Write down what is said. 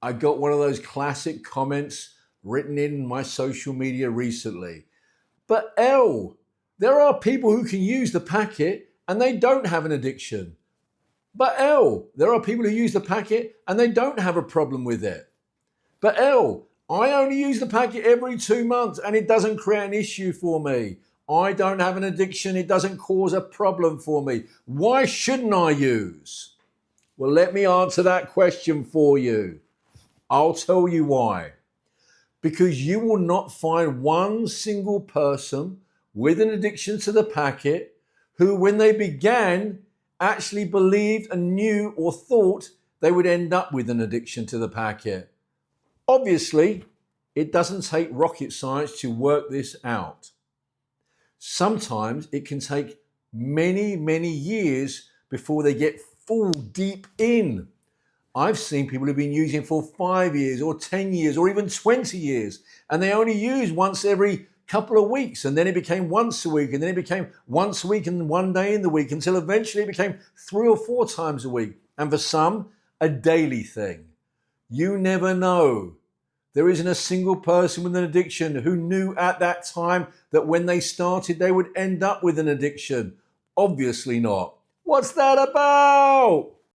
I got one of those classic comments written in my social media recently. But Ell, there are people who can use the packet and they don't have an addiction. But Ell, there are people who use the packet and they don't have a problem with it. But Ell, I only use the packet every 2 months and it doesn't create an issue for me. I don't have an addiction. It doesn't cause a problem for me. Why shouldn't I use? Well, let me answer that question for you. I'll tell you why. Because you will not find one single person with an addiction to the packet who, when they began, actually believed and knew or thought they would end up with an addiction to the packet. Obviously, it doesn't take rocket science to work this out. Sometimes it can take many, many years before they get full deep in. I've seen people who've been using for 5 years or 10 years or even 20 years, and they only use once every couple of weeks, and then it became once a week, and then it became once a week and one day in the week, until eventually it became 3 or 4 times a week, and for some, a daily thing. You never know. There isn't a single person with an addiction who knew at that time that when they started, they would end up with an addiction. Obviously not. What's that about?